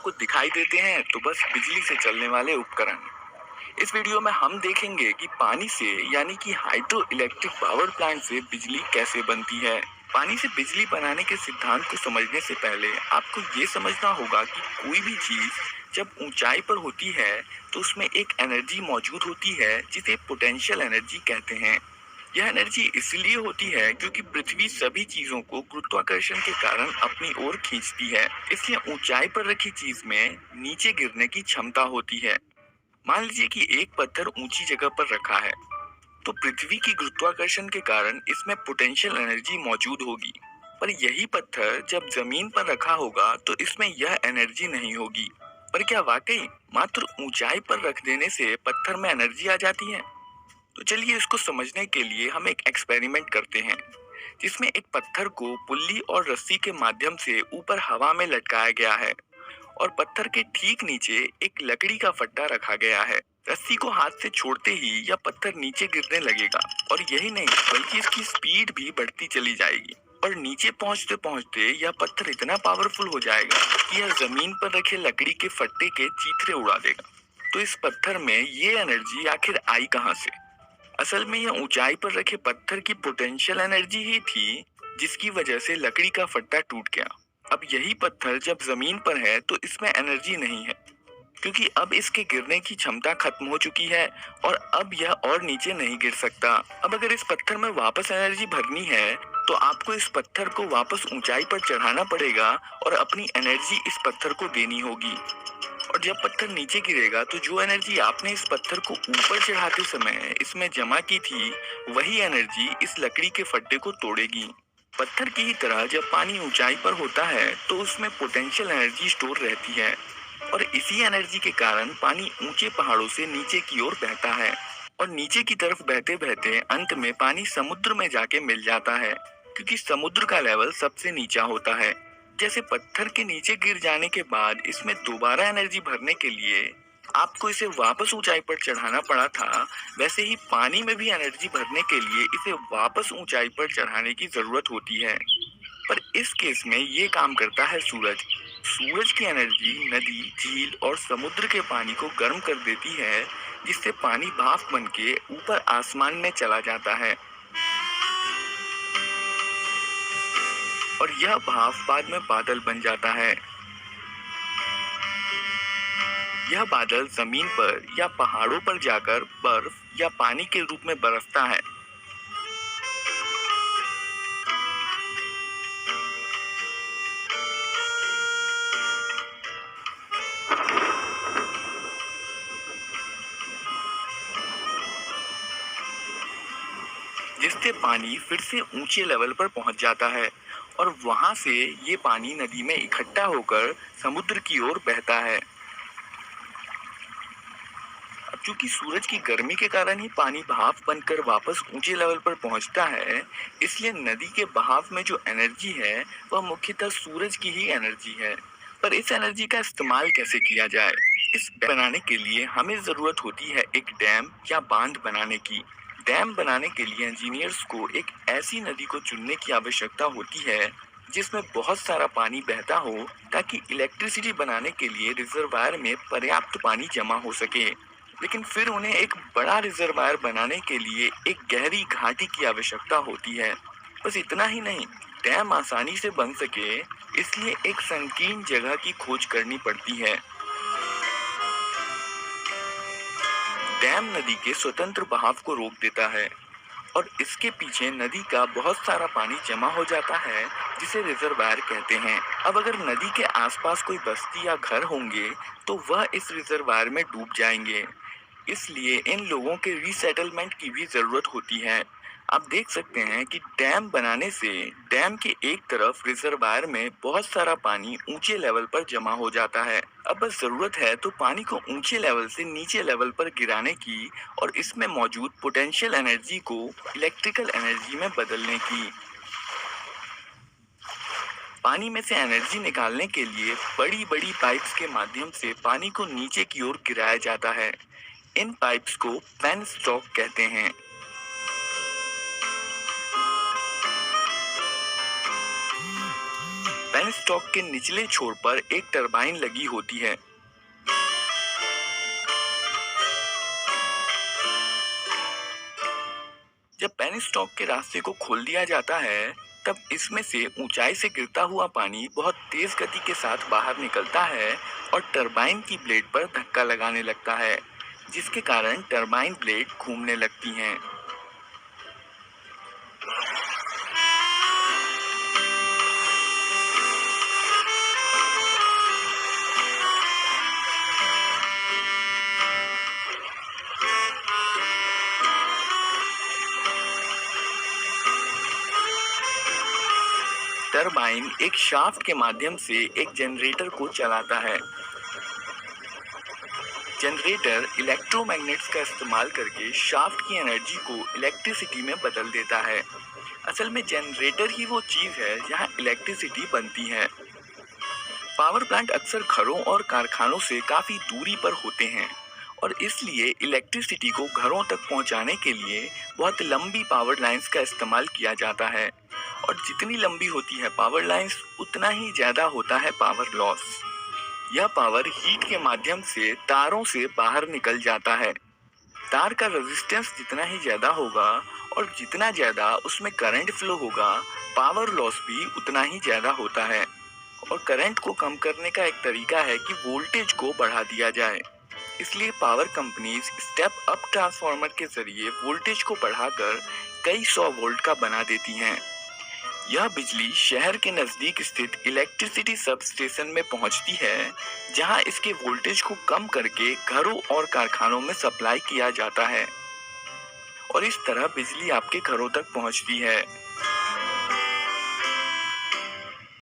आपको दिखाई देते हैं तो बस बिजली से चलने वाले उपकरण। इस वीडियो में हम देखेंगे कि पानी से यानी कि हाइड्रो इलेक्ट्रिक पावर प्लांट से बिजली कैसे बनती है। पानी से बिजली बनाने के सिद्धांत को समझने से पहले आपको ये समझना होगा कि कोई भी चीज जब ऊंचाई पर होती है तो उसमें एक एनर्जी मौजूद होती है जिसे पोटेंशियल एनर्जी कहते हैं। यह एनर्जी इसलिए होती है क्योंकि पृथ्वी सभी चीजों को गुरुत्वाकर्षण के कारण अपनी ओर खींचती है, इसलिए ऊंचाई पर रखी चीज में नीचे गिरने की क्षमता होती है। मान लीजिए कि एक पत्थर ऊंची जगह पर रखा है, तो पृथ्वी की गुरुत्वाकर्षण के कारण इसमें पोटेंशियल एनर्जी मौजूद होगी। पर यही पत्थर जब जमीन पर रखा होगा तो इसमें यह एनर्जी नहीं होगी। पर क्या वाकई मात्र ऊंचाई पर रख देने से पत्थर में एनर्जी आ जाती है? तो चलिए इसको समझने के लिए हम एक एक्सपेरिमेंट करते हैं, जिसमें एक पत्थर को पुल्ली और रस्सी के माध्यम से ऊपर हवा में लटकाया गया है और पत्थर के ठीक नीचे एक लकड़ी का फट्टा रखा गया है। रस्सी को हाथ से छोड़ते ही यह पत्थर नीचे गिरने लगेगा और यही नहीं बल्कि इसकी स्पीड भी बढ़ती चली जाएगी और नीचे पहुंचते पहुंचते यह पत्थर इतना पावरफुल हो जाएगा कि यह जमीन पर रखे लकड़ी के फट्टे के चीथड़े उड़ा देगा। तो इस पत्थर में ये एनर्जी आखिर आई कहां से? असल में यह ऊंचाई पर रखे पत्थर की पोटेंशियल एनर्जी ही थी, जिसकी वजह से लकड़ी का फट्टा टूट गया। अब यही पत्थर जब जमीन पर है तो इसमें एनर्जी नहीं है, क्योंकि अब इसके गिरने की क्षमता खत्म हो चुकी है और अब यह और नीचे नहीं गिर सकता। अब अगर इस पत्थर में वापस एनर्जी भरनी है तो आपको इस पत्थर को वापस ऊंचाई पर चढ़ाना पड़ेगा और अपनी एनर्जी इस पत्थर को देनी होगी। और जब पत्थर नीचे गिरेगा तो जो एनर्जी आपने इस पत्थर को ऊपर चढ़ाते समय इसमें जमा की थी, वही एनर्जी इस लकड़ी के फट्टे को तोड़ेगी। पत्थर की ही तरह जब पानी ऊंचाई पर होता है तो उसमें पोटेंशियल एनर्जी स्टोर रहती है और इसी एनर्जी के कारण पानी ऊंचे पहाड़ों से नीचे की ओर बहता है और नीचे की तरफ बहते बहते अंत में पानी समुद्र में जाके मिल जाता है, क्योंकि समुद्र का लेवल सबसे नीचा होता है। जैसे पत्थर के नीचे गिर जाने के बाद इसमें दोबारा एनर्जी भरने के लिए आपको इसे वापस ऊंचाई पर चढ़ाना पड़ा था, वैसे ही पानी में भी एनर्जी भरने के लिए इसे वापस ऊंचाई पर चढ़ाने की जरूरत होती है। पर इस केस में ये काम करता है सूरज। सूरज की एनर्जी नदी, झील और समुद्र के पानी को गर्म कर देती है, जिससे पानी भाप बन के ऊपर आसमान में चला जाता है और यह भाप बाद में बादल बन जाता है। यह बादल जमीन पर या पहाड़ों पर जाकर बर्फ या पानी के रूप में बरसता है। जिससे पानी फिर से ऊंचे लेवल पर पहुंच जाता है और वहां से ये पानी नदी में इकट्ठा होकर समुद्र की ओर बहता है। अब चूंकि सूरज की गर्मी के कारण ही पानी भाप बनकर वापस ऊंचे लेवल पर पहुंचता है, इसलिए नदी के बहाव में जो एनर्जी है वह मुख्यतः सूरज की ही एनर्जी है। पर इस एनर्जी का इस्तेमाल कैसे किया जाए? इस बनाने के लिए हमें जरूरत होती है एक डैम या बांध बनाने की। डैम बनाने के लिए इंजीनियर्स को एक ऐसी नदी को चुनने की आवश्यकता होती है जिसमें बहुत सारा पानी बहता हो, ताकि इलेक्ट्रिसिटी बनाने के लिए रिजर्वायर में पर्याप्त पानी जमा हो सके। लेकिन फिर उन्हें एक बड़ा रिजर्वायर बनाने के लिए एक गहरी घाटी की आवश्यकता होती है। बस इतना ही नहीं, डैम आसानी से बन सके इसलिए एक संकीर्ण जगह की खोज करनी पड़ती है। डैम नदी के स्वतंत्र बहाव को रोक देता है और इसके पीछे नदी का बहुत सारा पानी जमा हो जाता है, जिसे रिजर्वायर कहते हैं। अब अगर नदी के आसपास कोई बस्ती या घर होंगे तो वह इस रिजर्वायर में डूब जाएंगे, इसलिए इन लोगों के रीसेटलमेंट की भी जरूरत होती है। आप देख सकते हैं कि डैम बनाने से डैम के एक तरफ रिजर्वायर में बहुत सारा पानी ऊंचे लेवल पर जमा हो जाता है। अब बस जरूरत है तो पानी को ऊंचे लेवल से नीचे लेवल पर गिराने की और इसमें मौजूद पोटेंशियल एनर्जी को इलेक्ट्रिकल एनर्जी में बदलने की। पानी में से एनर्जी निकालने के लिए बड़ी बड़ी पाइप्स के माध्यम से पानी को नीचे की ओर गिराया जाता है। इन पाइप्स को पेन स्टॉक कहते हैं। पेनस्टॉक के निचले छोर पर एक टरबाइन लगी होती है। जब पेनस्टॉक के रास्ते को खोल दिया जाता है, तब इसमें से ऊंचाई से गिरता हुआ पानी बहुत तेज गति के साथ बाहर निकलता है और टरबाइन की ब्लेड पर धक्का लगाने लगता है, जिसके कारण टरबाइन ब्लेड घूमने लगती हैं। टरबाइन एक शाफ्ट के माध्यम से एक जनरेटर को चलाता है। जनरेटर इलेक्ट्रोमैग्नेट्स का इस्तेमाल करके शाफ्ट की एनर्जी को इलेक्ट्रिसिटी में बदल देता है। असल में जनरेटर ही वो चीज है जहां इलेक्ट्रिसिटी बनती है। पावर प्लांट अक्सर घरों और कारखानों से काफी दूरी पर होते हैं और इसलिए इलेक्ट्रिसिटी को घरों तक पहुंचाने के लिए बहुत लंबी पावर लाइंस का इस्तेमाल किया जाता है और जितनी लंबी होती है पावर लाइंस, उतना ही ज्यादा होता है पावर लॉस। यह पावर हीट के माध्यम से तारों से बाहर निकल जाता है। तार का रेजिस्टेंस जितना ही ज्यादा होगा और जितना ज्यादा उसमें करंट फ्लो होगा, पावर लॉस भी उतना ही ज्यादा होता है। और करंट को कम करने का एक तरीका है कि वोल्टेज को बढ़ा दिया जाए। इसलिए power companies step up transformer के जरिए वोल्टेज को बढ़ाकर कई 100 वोल्ट का बना देती हैं। यह बिजली शहर के नजदीक स्थित इलेक्ट्रिसिटी सब स्टेशन में पहुंचती है, जहां इसके वोल्टेज को कम करके घरों और कारखानों में सप्लाई किया जाता है और इस तरह बिजली आपके घरों तक पहुंचती है।